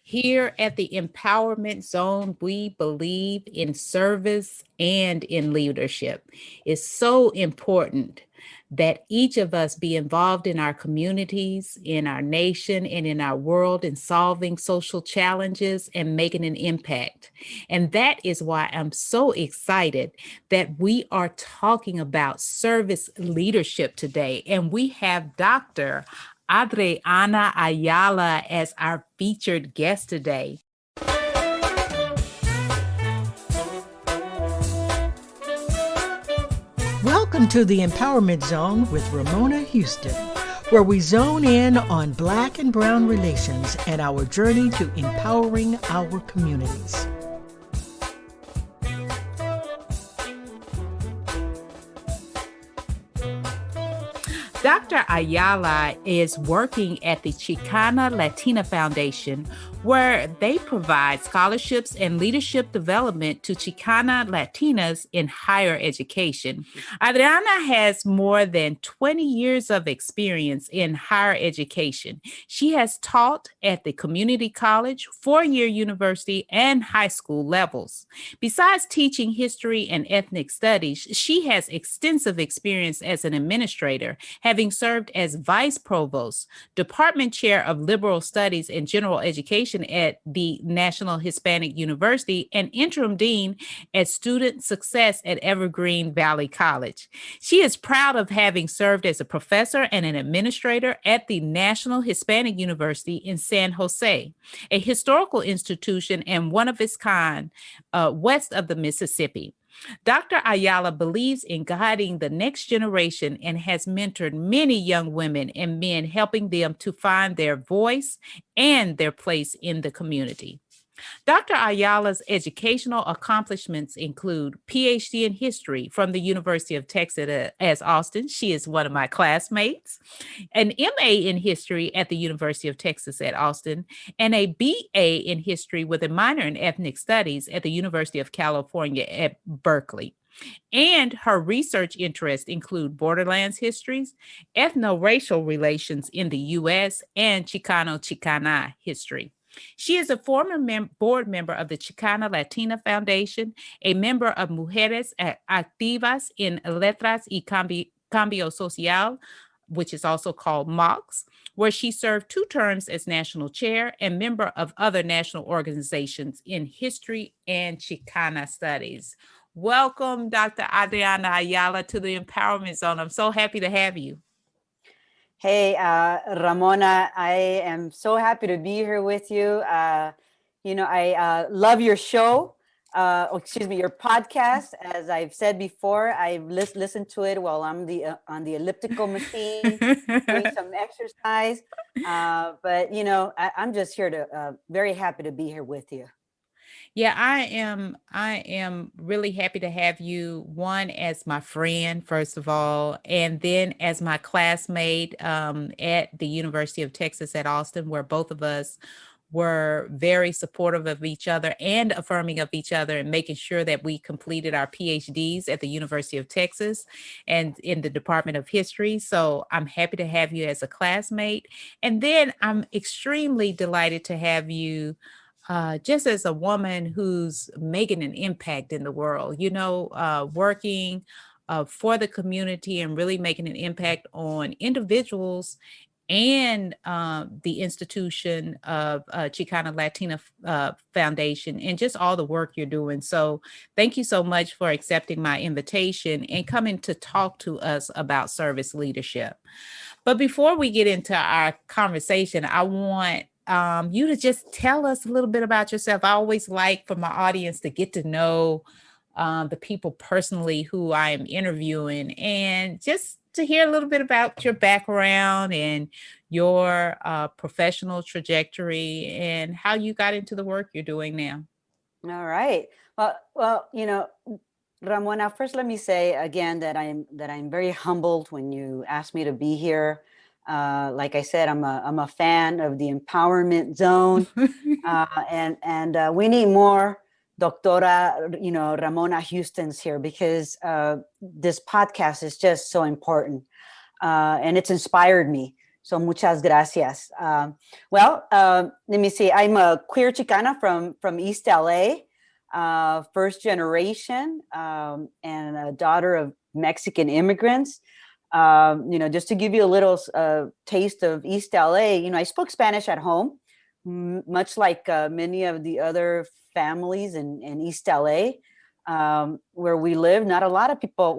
Here at the Empowerment Zone, we believe in service and in leadership. It's so important that each of us be involved in our communities, in our nation, and in our world in solving social challenges and making an impact. And that is why I'm so excited that we are talking about service leadership today. And we have Dr. Adriana Ayala as our featured guest today. Welcome to the Empowerment Zone with Ramona Houston, where we zone in on Black and Brown relations and our journey to empowering our communities. Dr. Ayala is working at the Chicana Latina Foundation, where they provide scholarships and leadership development to Chicana Latinas in higher education. Adriana has more than 20 years of experience in higher education. She has taught at the community college, four-year university, and high school levels. Besides teaching history and ethnic studies, she has extensive experience as an administrator, having served as vice provost, department chair of liberal studies and general education at the National Hispanic University, and interim dean at student success at Evergreen Valley College. She is proud of having served as a professor and an administrator at the National Hispanic University in San Jose, a historical institution and one of its kind west of the Mississippi. Dr. Ayala believes in guiding the next generation and has mentored many young women and men, helping them to find their voice and their place in the community. Dr. Ayala's educational accomplishments include PhD in history from the University of Texas at Austin. She is one of my classmates. An MA in history at the University of Texas at Austin, and a BA in history with a minor in ethnic studies at the University of California at Berkeley. And her research interests include borderlands histories, ethno-racial relations in the U.S., and Chicano-Chicana history. She is a former board member of the Chicana Latina Foundation, a member of Mujeres Activas en Letras y Cambio Social, which is also called MOX, where she served 2 terms as national chair and member of other national organizations in history and Chicana studies. Welcome, Dr. Adriana Ayala, to the Empowerment Zone. I'm so happy to have you. Hey, Ramona, I am so happy to be here with you. I love your show, your podcast. As I've said before, I've listened to it while I'm on the elliptical machine, doing some exercise. I'm just here to very happy to be here with you. Yeah, I am really happy to have you, one, as my friend, first of all, and then as my classmate at the University of Texas at Austin, where both of us were very supportive of each other and affirming of each other and making sure that we completed our PhDs at the University of Texas and in the Department of History. So I'm happy to have you as a classmate. And then I'm extremely delighted to have you just as a woman who's making an impact in the world, working for the community and really making an impact on individuals and the institution of Chicana Latina Foundation and just all the work you're doing. So thank you so much for accepting my invitation and coming to talk to us about service leadership. But before we get into our conversation, I want you to just tell us a little bit about yourself. I always like for my audience to get to know the people personally who I am interviewing, and just to hear a little bit about your background and your professional trajectory and how you got into the work you're doing now. All right. Well, Ramona, first let me say again that I'm very humbled when you asked me to be here. Like I said, I'm a fan of the Empowerment Zone, and we need more Doctora, Ramona Houston's here because this podcast is just so important, and it's inspired me. So muchas gracias. Let me see. I'm a queer Chicana from East LA, first generation, and a daughter of Mexican immigrants. Just to give you a little taste of East LA, I spoke Spanish at home, much like many of the other families in East LA, where we live. Not a lot of people,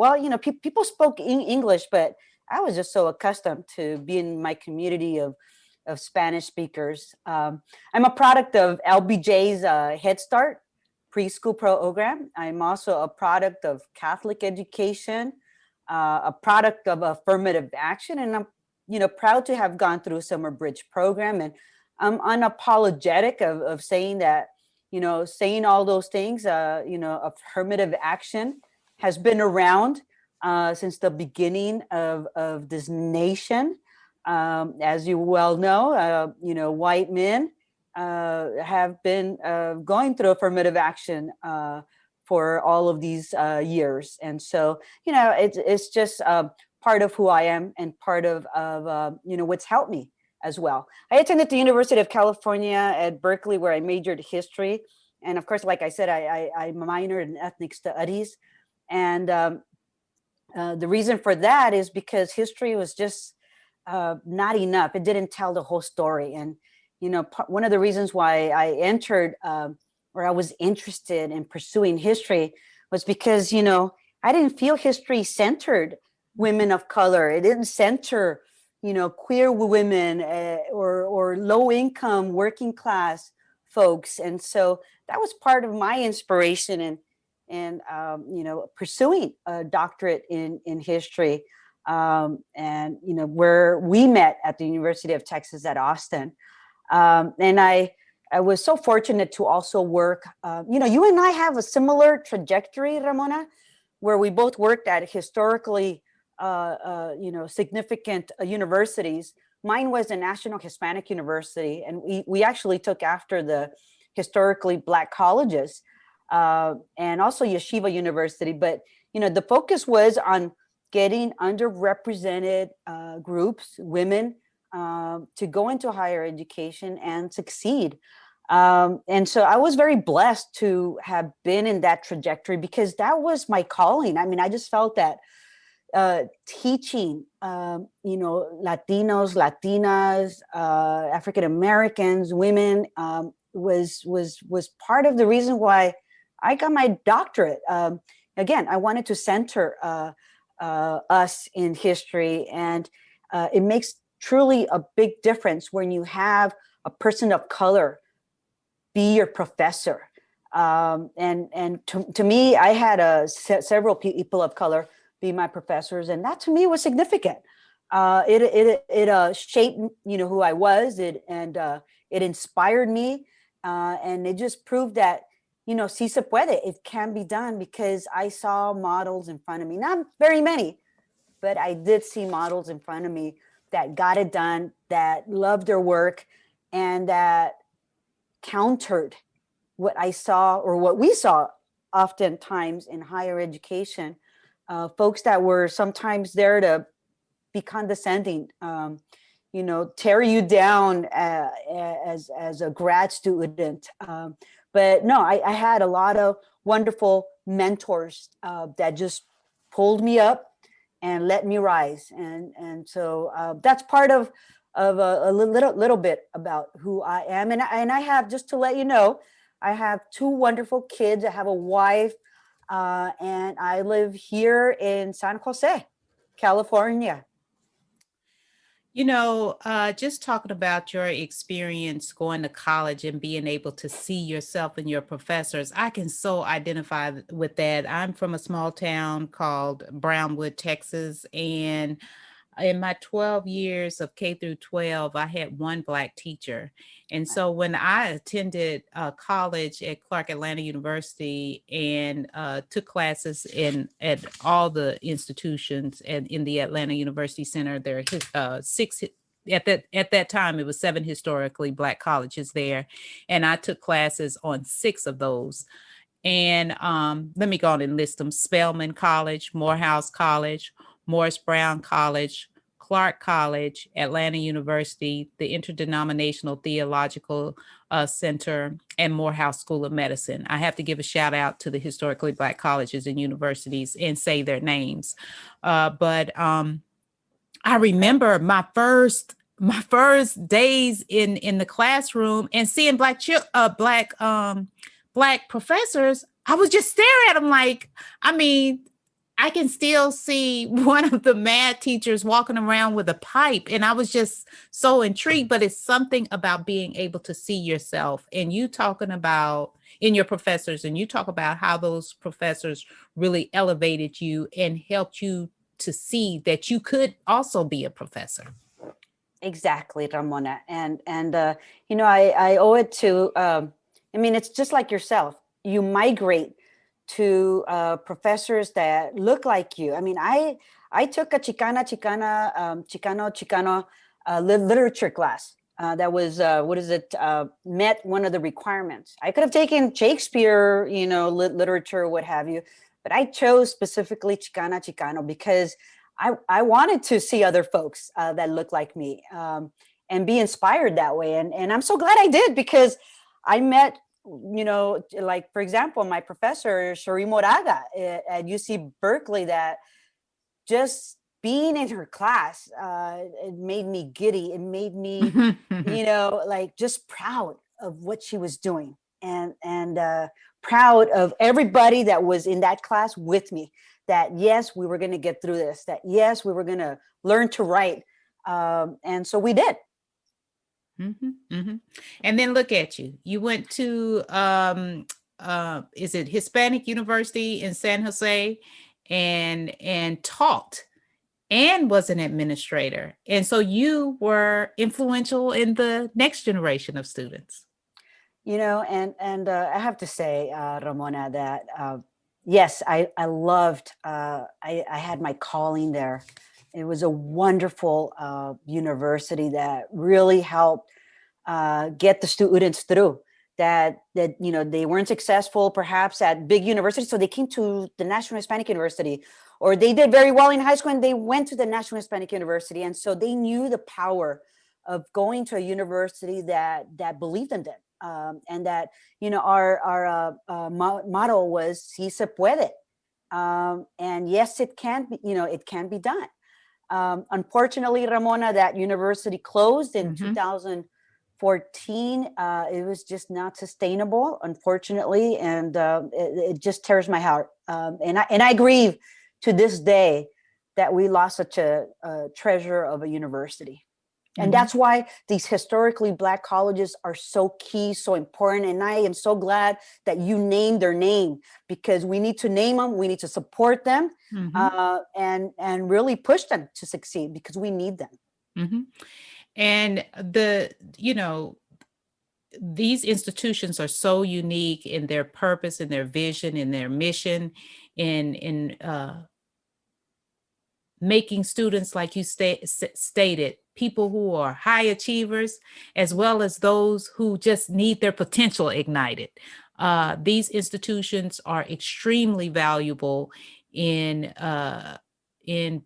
people spoke English, but I was just so accustomed to being in my community of Spanish speakers. I'm a product of LBJ's Head Start preschool program. I'm also a product of Catholic education, a product of affirmative action, and I'm proud to have gone through a summer bridge program. And I'm unapologetic of saying that, saying all those things, affirmative action has been around since the beginning of this nation. As you well know, white men have been going through affirmative action for all of these years. And so, it's just part of who I am and part of what's helped me as well. I attended the University of California at Berkeley, where I majored history. And of course, like I said, I minored in ethnic studies. And the reason for that is because history was just not enough. It didn't tell the whole story. And, one of the reasons why I entered or I was interested in pursuing history was because, I didn't feel history centered women of color. It didn't center, queer women or low income working class folks. And so that was part of my inspiration and pursuing a doctorate in history. And where we met at the University of Texas at Austin. And I was so fortunate to also work, you and I have a similar trajectory, Ramona, where we both worked at historically, significant universities. Mine was a National Hispanic University, and we actually took after the historically Black colleges, and also Yeshiva University. But, the focus was on getting underrepresented groups, women, to go into higher education and succeed. And so I was very blessed to have been in that trajectory because that was my calling. I mean, I just felt that teaching, Latinos, Latinas, African Americans, women, was part of the reason why I got my doctorate. Again, I wanted to center us in history, and it makes truly a big difference when you have a person of color be your professor. And to me, I had several people of color be my professors, and that to me was significant. It shaped who I was. It inspired me, and it just proved that si se puede, it can be done, because I saw models in front of me, not very many, but I did see models in front of me that got it done, that loved their work, and that countered what I saw or what we saw oftentimes in higher education. Folks that were sometimes there to be condescending, tear you down as a grad student. But no, I had a lot of wonderful mentors that just pulled me up and let me rise. And so that's part of a little bit about who I am. And I have, just to let you know, I have 2 wonderful kids. I have a wife, and I live here in San Jose, California. Just talking about your experience going to college and being able to see yourself and your professors, I can so identify with that. I'm from a small town called Brownwood, Texas, and in my 12 years of K through 12, I had one Black teacher. And so when I attended college at Clark Atlanta University and took classes at all the institutions and in the Atlanta University Center, there are 6 at that time. It was 7 historically Black colleges there, and I took classes on 6 of those. And let me go on and list them: Spelman College, Morehouse College, Morris Brown College, Clark College, Atlanta University, the Interdenominational Theological Center, and Morehouse School of Medicine. I have to give a shout out to the historically Black colleges and universities and say their names. But I remember my first days in the classroom and seeing black professors. I was just staring at them like, I mean, I can still see one of the math teachers walking around with a pipe, and I was just so intrigued. But it's something about being able to see yourself, and you talking about in your professors, and you talk about how those professors really elevated you and helped you to see that you could also be a professor. Exactly, Ramona. And I owe it to, I mean, it's just like yourself. You migrate to professors that look like you. I mean, I took a Chicano literature class. That was, met one of the requirements. I could have taken Shakespeare, literature, what have you, but I chose specifically Chicano because I wanted to see other folks that look like me and be inspired that way. And I'm so glad I did, because I met, like, for example, my professor, Shari Moraga at UC Berkeley, that just being in her class, it made me giddy. It made me, like, just proud of what she was doing, and proud of everybody that was in that class with me, that yes, we were going to get through this, that yes, we were going to learn to write. And so we did. Mm-hmm, mm-hmm. And then look at you. You went to, is it Hispanic University in San Jose, and taught and was an administrator. And so you were influential in the next generation of students. And I have to say, Ramona, that yes, I loved, I had my calling there. It was a wonderful university that really helped get the students through that they weren't successful perhaps at big universities, so they came to the National Hispanic University, or they did very well in high school and they went to the National Hispanic University, and so they knew the power of going to a university that believed in them, and that our motto was "Si se puede," and yes, it can be. It can be done. Unfortunately, Ramona, that university closed in 2014. It was just not sustainable, unfortunately, and it just tears my heart. And I grieve to this day that we lost such a treasure of a university. And that's why these historically Black colleges are so key, so important. And I am so glad that you named their name, because we need to name them. We need to support them, and really push them to succeed, because we need them. Mm-hmm. And these institutions are so unique in their purpose, in their vision, in their mission, in making students, like you stated, people who are high achievers, as well as those who just need their potential ignited. These institutions are extremely valuable in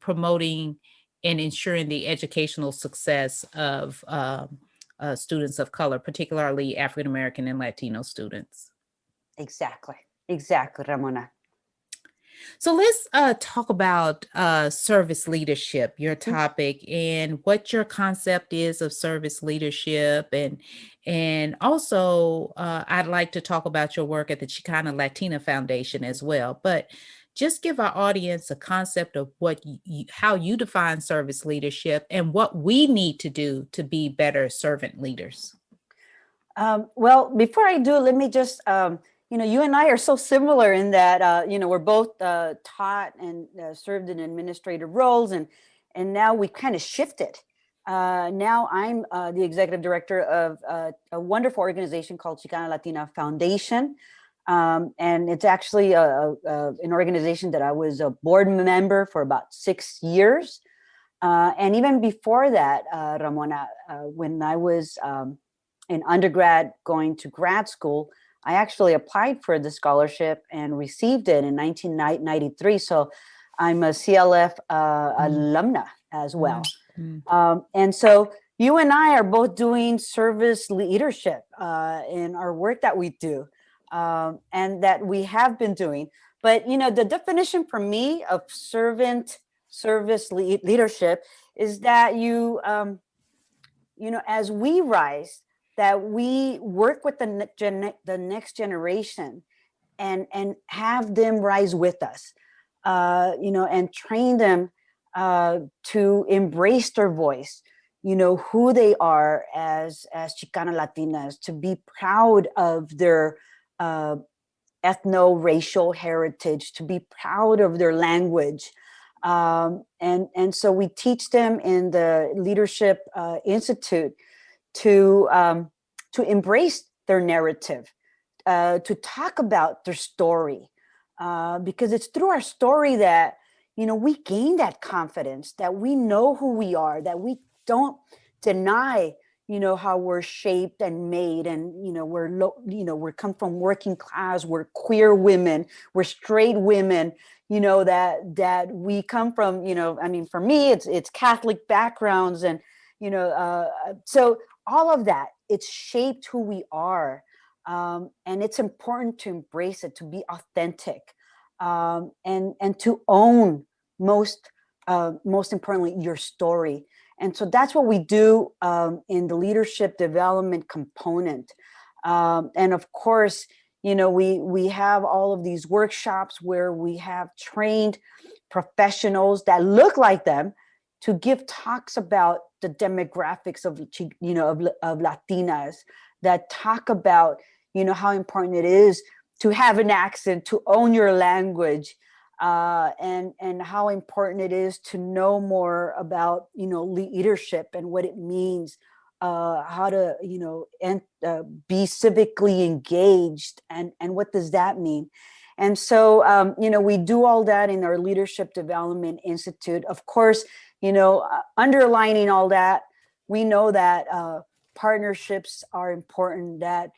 promoting and ensuring the educational success of students of color, particularly African American and Latino students. Exactly, Ramona. So let's talk about service leadership, your topic, and what your concept is of service leadership. And also, I'd like to talk about your work at the Chicana Latina Foundation as well. But just give our audience a concept of how you define service leadership and what we need to do to be better servant leaders. Well, before I do, let me just, you and I are so similar in that, we're both taught and served in administrative roles, and now we kind of shifted. Now I'm the executive director of a wonderful organization called Chicana Latina Foundation. And it's actually an organization that I was a board member for about 6 years. And even before that, Ramona, when I was in undergrad going to grad school, I actually applied for the scholarship and received it in 1993. So I'm a CLF alumna as well. And so you and I are both doing service leadership in our work that we do, and that we have been doing. But, the definition for me of service leadership is that as we rise, that we work with the next generation and have them rise with us, and train them to embrace their voice, who they are as Chicana Latinas, to be proud of their ethno-racial heritage, to be proud of their language. And so we teach them in the Leadership Institute to embrace their narrative, to talk about their story, because it's through our story that we gain that confidence, that we know who we are, that we don't deny how we're shaped and made, and we're come from working class, we're queer women, we're straight women, that we come from, I mean, for me it's Catholic backgrounds, and so all of that, it's shaped who we are. And it's important to embrace it, to be authentic, and to own most importantly your story. And so that's what we do in the leadership development component. And of course, we have all of these workshops where we have trained professionals that look like them to give talks about the demographics of Latinas, that talk about how important it is to have an accent, to own your language, and how important it is to know more about leadership and what it means, how to be civically engaged, and what does that mean. And so we do all that in our Leadership Development Institute. Of course, underlining all that, we know that partnerships are important, that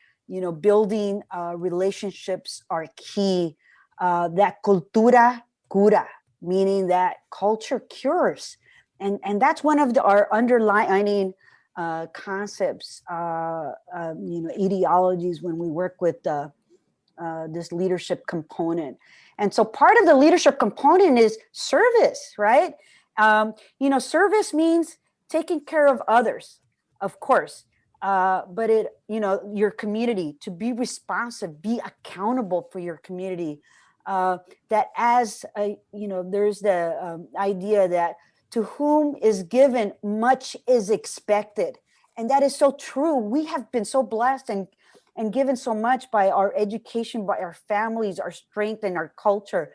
building relationships are key, that cultura cura, meaning that culture cures. And that's one of our underlying concepts, ideologies, when we work with this leadership component. And so part of the leadership component is service, right? Service means taking care of others, of course, but your community, to be responsive, be accountable for your community. That as there's the idea that to whom is given, much is expected. And that is so true. We have been so blessed and given so much by our education, by our families, our strength, and our culture,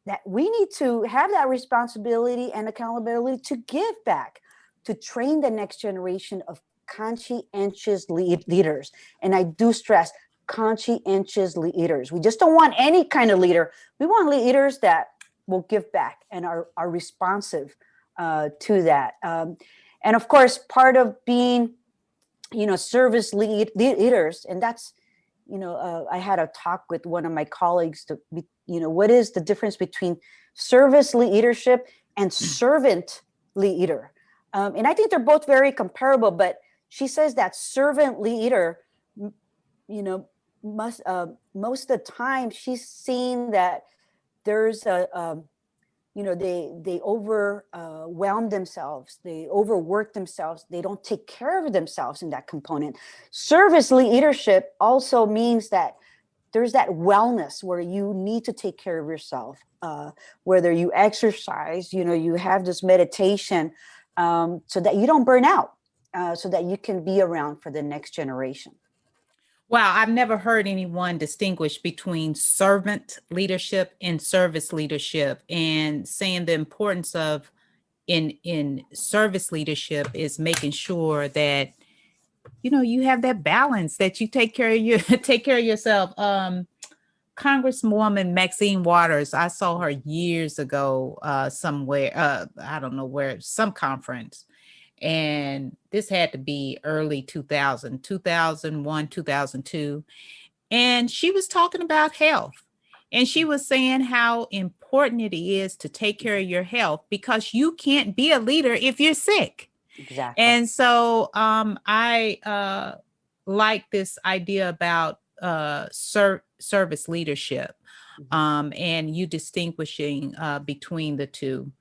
that we need to have that responsibility and accountability to give back, to train the next generation of conscientious leaders. And I do stress conscientious leaders. We just don't want any kind of leader. We want leaders that will give back and are responsive to that. And of course, part of being, service leaders, and that's, I had a talk with one of my colleagues to, what is the difference between service leadership and servant leader? And I think they're both very comparable, but she says that servant leader, most of the time she's seen that there's they overwhelm themselves, they overwork themselves, they don't take care of themselves in that component. Service leadership also means that there's that wellness where you need to take care of yourself, whether you exercise, you have this meditation, so that you don't burn out, so that you can be around for the next generation. Wow, I've never heard anyone distinguish between servant leadership and service leadership, and saying the importance of in service leadership is making sure that you have that balance, that you take care of yourself. Congresswoman Maxine Waters, I saw her years ago somewhere, I don't know where, some conference. And this had to be early 2000, 2001, 2002. And she was talking about health. And she was saying how important it is to take care of your health because you can't be a leader if you're sick. Exactly. And so I like this idea about service leadership, Mhm. and you distinguishing between the two.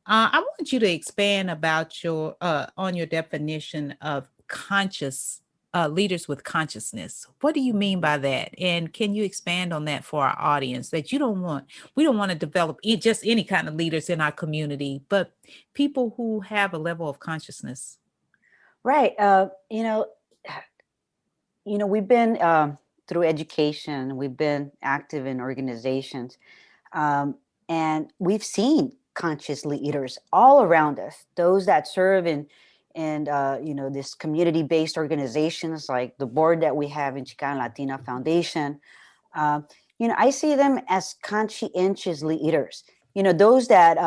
I want you to expand about your on your definition of conscious leaders with consciousness. What do you mean by that? And can you expand on that for our audience? That we don't want to develop just any kind of leaders in our community, but people who have a level of consciousness. Right. We've been through education, we've been active in organizations, um, and we've seen conscious leaders all around us. Those that serve in this community-based organizations like the board that we have in Chicana Latina Foundation. Um, I see them as conscientious leaders. Those that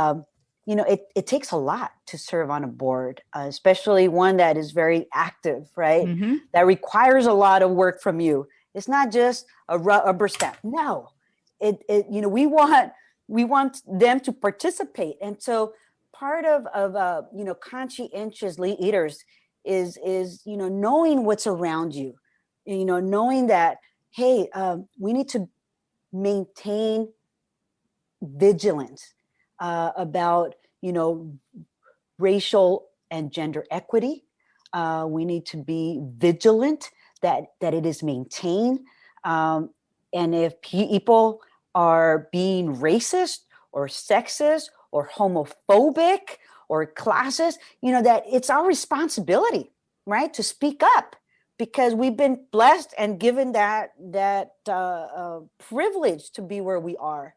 it takes a lot to serve on a board, especially one that is very active, right? Mm-hmm. That requires a lot of work from you. It's not just a rubber stamp. No, we want them to participate, and so part of conscientious leaders is knowing what's around you, knowing that, hey, we need to maintain vigilance about racial and gender equity. We need to be vigilant that it is maintained. Um, and if people are being racist or sexist or homophobic or classist, that it's our responsibility, right, to speak up, because we've been blessed and given that privilege to be where we are.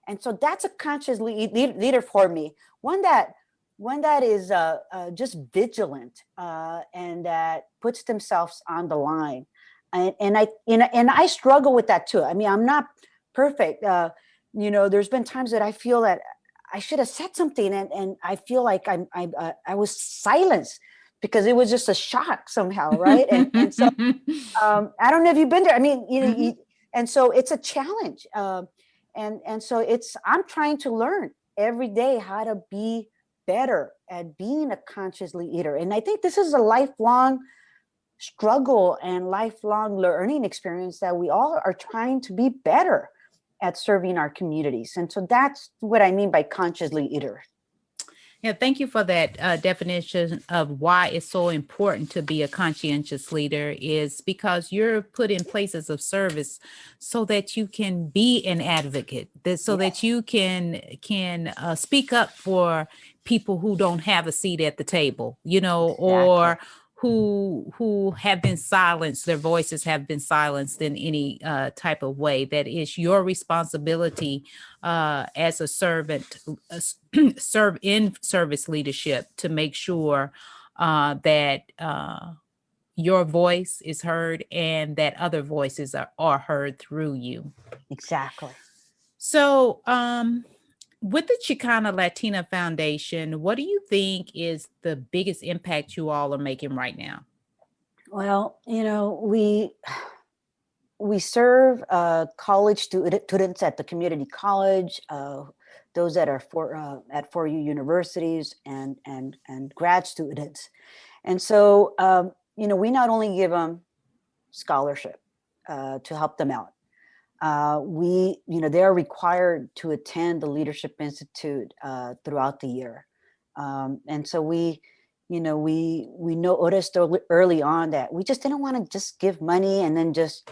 And so that's a conscious leader for me, one that is just vigilant, and that puts themselves on the line. And I struggle with that too. I mean, I'm not perfect. There's been times that I feel that I should have said something, and I feel like I was silenced because it was just a shock somehow, right? And so I don't know if you've been there. I mean, Mm-hmm. and so it's a challenge, and so I'm trying to learn every day how to be better at being a conscious leader. And I think this is a lifelong struggle and lifelong learning experience that we all are trying to be better at serving our communities. And so that's what I mean by conscious leader. Yeah, thank you for that definition of why it's so important to be a conscientious leader is because you're put in places of service so that you can be an advocate, so that Yes, you can speak up for people who don't have a seat at the table, exactly. or who have been silenced, their voices have been silenced in any type of way. That is your responsibility as a servant, serve in service leadership, to make sure that your voice is heard and that other voices are heard through you. Exactly. So, with the Chicana Latina Foundation, what do you think is the biggest impact you all are making right now? Well, we serve college students at the community college, those that are at 4U universities, and grad students. And so, we not only give them scholarship to help them out. They are required to attend the Leadership Institute throughout the year. And so we noticed early on that we just didn't want to just give money and then just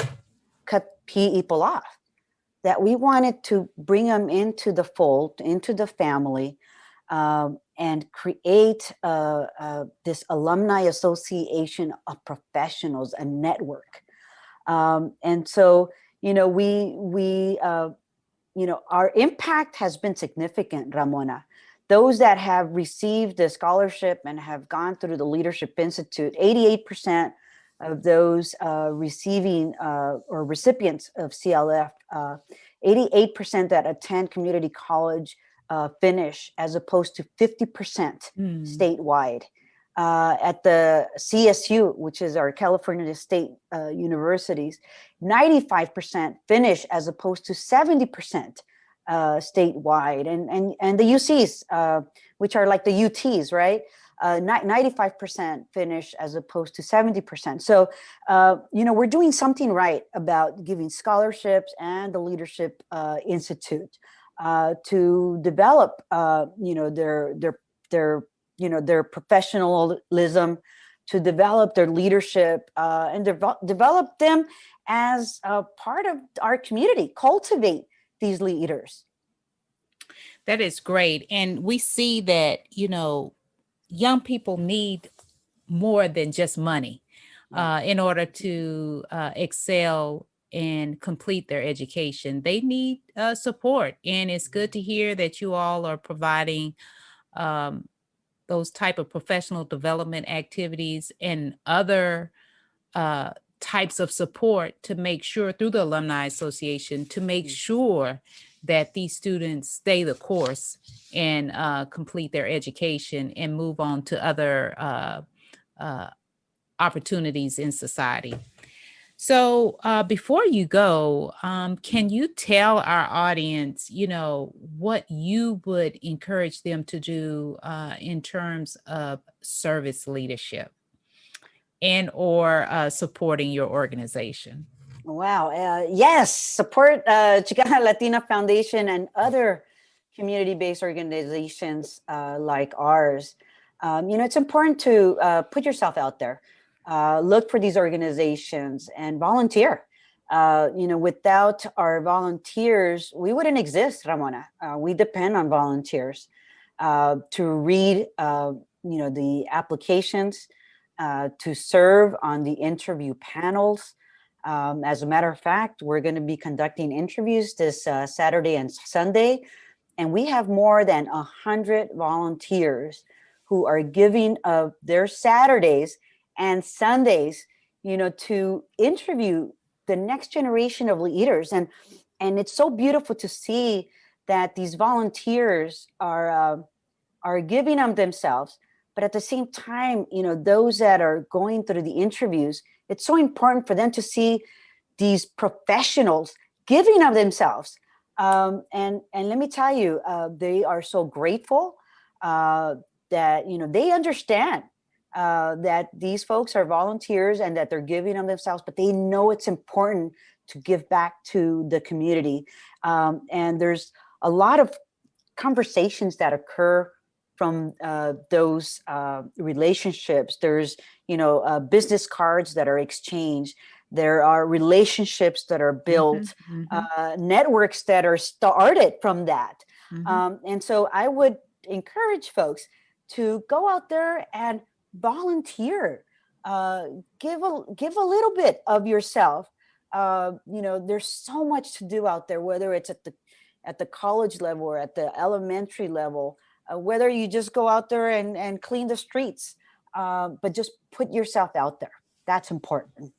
cut people off, that we wanted to bring them into the fold, into the family, and create this alumni association of professionals, a network. And so, our impact has been significant, Ramona. Those that have received the scholarship and have gone through the Leadership Institute, 88% of those receiving or recipients of CLF, 88% that attend community college finish, as opposed to 50% Hmm. statewide. at the CSU, which is our California State universities, 95% finish as opposed to 70% statewide. And the UCs, which are like the UTs, right? 95% finish as opposed to 70%. So, we're doing something right about giving scholarships and the Leadership Institute to develop, their professionalism, to develop their leadership, and develop them as a part of our community, cultivate these leaders. That is great. And we see that, young people need more than just money in order to excel and complete their education. They need support. And it's good to hear that you all are providing those type of professional development activities and other types of support to make sure, through the Alumni Association, to make sure that these students stay the course and complete their education and move on to other opportunities in society. So before you go, can you tell our audience, what you would encourage them to do in terms of service leadership and or supporting your organization? Wow. Yes. Support Chicana Latina Foundation and other community-based organizations like ours. It's important to put yourself out there. Look for these organizations and volunteer. Without our volunteers, we wouldn't exist, Ramona. We depend on volunteers to read, the applications, to serve on the interview panels. As a matter of fact, we're going to be conducting interviews this Saturday and Sunday, and we have more than 100 volunteers who are giving of their Saturdays and Sundays, to interview the next generation of leaders. And it's so beautiful to see that these volunteers are giving of themselves, but at the same time, those that are going through the interviews, it's so important for them to see these professionals giving of themselves. And let me tell you, they are so grateful that, they understand that these folks are volunteers and that they're giving of themselves, but they know it's important to give back to the community. And there's a lot of conversations that occur from those relationships. There's, business cards that are exchanged. There are relationships that are built, networks that are started from that. And so I would encourage folks to go out there and volunteer, give a little bit of yourself. There's so much to do out there, whether it's at the college level or at the elementary level, whether you just go out there and clean the streets, but just put yourself out there. That's important.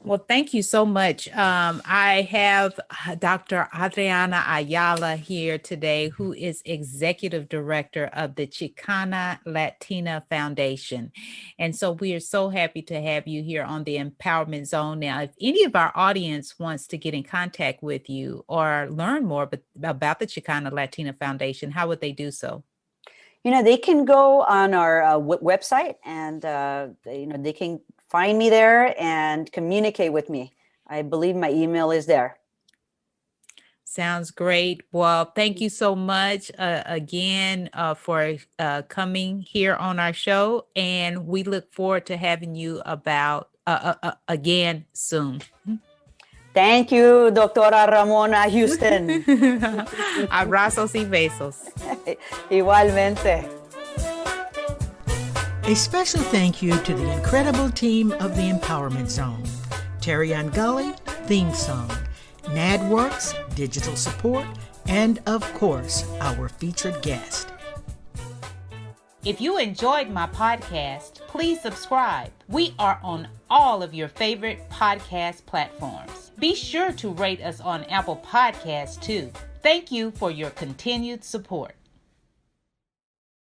Well, thank you so much. I have Dr. Adriana Ayala here today, who is Executive Director of the Chicana Latina Foundation. And so we are so happy to have you here on the Empowerment Zone. Now, if any of our audience wants to get in contact with you or learn more about the Chicana Latina Foundation, how would they do so? They can go on our website and, they can find me there and communicate with me. I believe my email is there. Sounds great. Well, thank you so much again for coming here on our show. And we look forward to having you again soon. Thank you, Doctora Ramona Houston. Abrazos y besos. Igualmente. A special thank you to the incredible team of the Empowerment Zone. Terry Gully, theme song. NADWorks, digital support, and of course, our featured guest. If you enjoyed my podcast, please subscribe. We are on all of your favorite podcast platforms. Be sure to rate us on Apple Podcasts too. Thank you for your continued support.